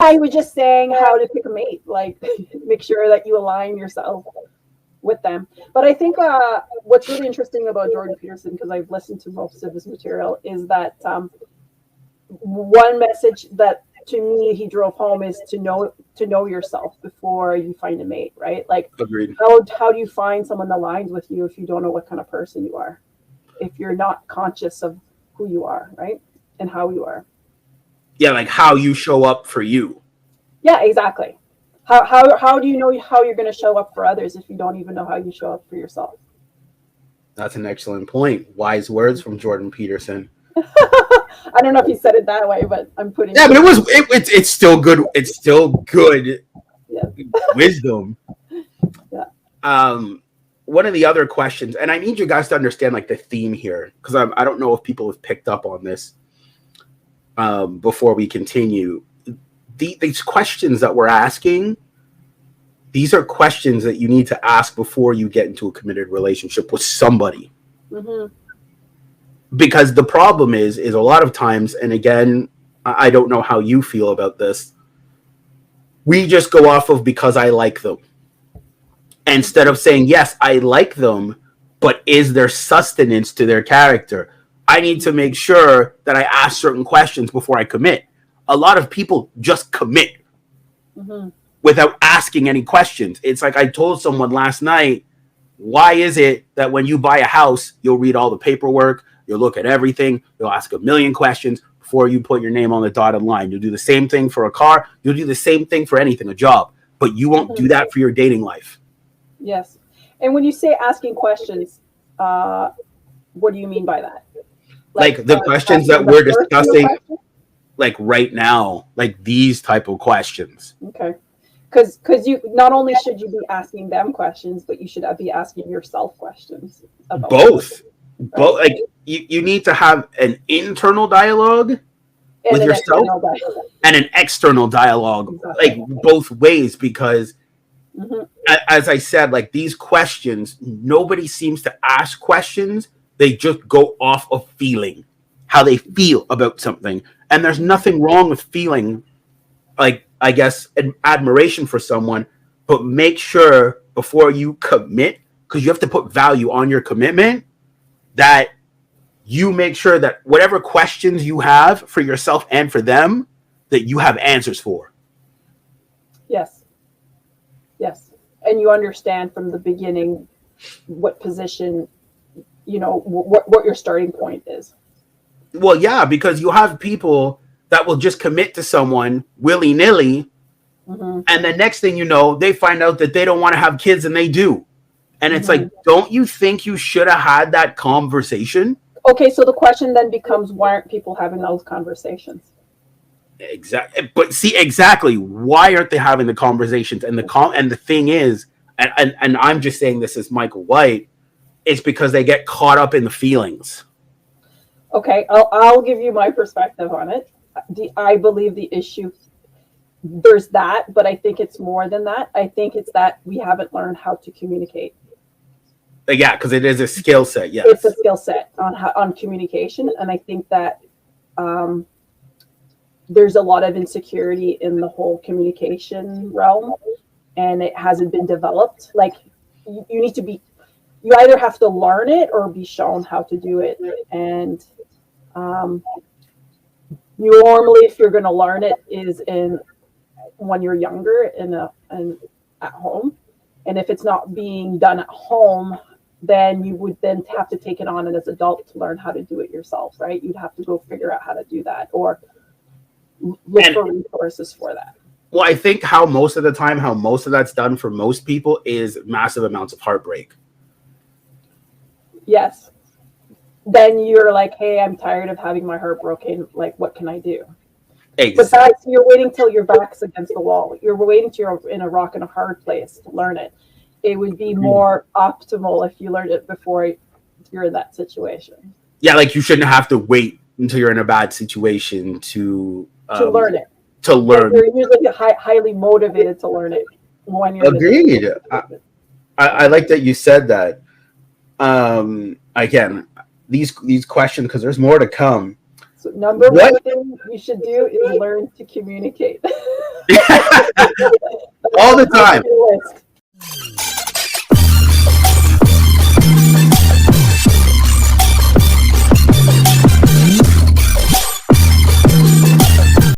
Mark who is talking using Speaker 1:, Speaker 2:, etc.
Speaker 1: I was just saying how to pick a mate. Like, make sure that you align yourself with them. But I think what's really interesting about Jordan Peterson, because I've listened to most of his material, is that one message that to me he drove home is to know yourself before you find a mate, right? Like,
Speaker 2: agreed.
Speaker 1: How do you find someone that aligns with you if you don't know what kind of person you are, if you're not conscious of who you are, right, and how you are?
Speaker 2: Yeah, like how you show up for you.
Speaker 1: Yeah, exactly. How do you know how you're going to show up for others if you don't even know how you show up for yourself?
Speaker 2: That's an excellent point. Wise words from Jordan Peterson.
Speaker 1: I don't know if he said it that way, but I'm putting.
Speaker 2: Yeah, but it's still good. It's still good.
Speaker 1: Yeah.
Speaker 2: Wisdom.
Speaker 1: Yeah.
Speaker 2: One of the other questions, and I need you guys to understand like the theme here, because I don't know if people have picked up on this. Before we continue, these questions that we're asking, these are questions that you need to ask before you get into a committed relationship with somebody.
Speaker 1: Mm-hmm.
Speaker 2: Because the problem is a lot of times, and again, I don't know how you feel about this, we just go off of because I like them. Instead of saying, yes, I like them, but is there sustenance to their character? I need to make sure that I ask certain questions before I commit. A lot of people just commit without asking any questions. It's like I told someone last night, why is it that when you buy a house, you'll read all the paperwork, you'll look at everything, you'll ask a million questions before you put your name on the dotted line? You'll do the same thing for a car, you'll do the same thing for anything, a job, but you won't do that for your dating life.
Speaker 1: Yes. And when you say asking questions, what do you mean by that?
Speaker 2: Like the questions that we're discussing, like right now, like these type of questions.
Speaker 1: Okay. Because you not only should you be asking them questions, but you should be asking yourself questions about
Speaker 2: both. Right? Both. Like you need to have an internal dialogue with yourself and an external dialogue, like both ways, because as I said, like these questions, nobody seems to ask questions. They just go off of feeling, how they feel about something. And there's nothing wrong with feeling, like, I guess, admiration for someone, but make sure before you commit, because you have to put value on your commitment, that you make sure that whatever questions you have for yourself and for them, that you have answers for.
Speaker 1: Yes. Yes. And you understand from the beginning what position, what your starting point is.
Speaker 2: Well, yeah, because you have people that will just commit to someone willy-nilly, and the next thing you know, they find out that they don't want to have kids, and they do. And it's like, don't you think you should have had that conversation?
Speaker 1: Okay, so the question then becomes, why aren't people having those conversations?
Speaker 2: Exactly. But see, exactly, why aren't they having the conversations? And the thing is, and I'm just saying this as Michael White, it's because they get caught up in the feelings.
Speaker 1: Okay, I'll give you my perspective on it. I believe the issue, there's that, but I think it's more than that. I think it's that we haven't learned how to communicate.
Speaker 2: Yeah, because it is a skill set. Yes,
Speaker 1: it's a skill set on communication, and I think that there's a lot of insecurity in the whole communication realm, and it hasn't been developed. Like you need to be, you either have to learn it or be shown how to do it, and normally, if you're going to learn it, is when you're younger and at home, and if it's not being done at home, then you would then have to take it on as an adult to learn how to do it yourself, right? You'd have to go figure out how to do that or look for resources for that.
Speaker 2: Well, I think how most of that's done for most people is massive amounts of heartbreak.
Speaker 1: Yes. Then you're like, hey, I'm tired of having my heart broken. Like, what can I do?
Speaker 2: Exactly.
Speaker 1: But you're waiting till your back's against the wall. You're waiting till you're in a rock and a hard place to learn it. It would be more optimal if you learned it before you're in that situation.
Speaker 2: Yeah, like you shouldn't have to wait until you're in a bad situation to
Speaker 1: learn it.
Speaker 2: To learn.
Speaker 1: You're usually highly motivated to learn it when you're.
Speaker 2: Agreed. I like that you said that. Again, these questions, because there's more to come.
Speaker 1: So number one thing you should do is learn to communicate.
Speaker 2: All the time.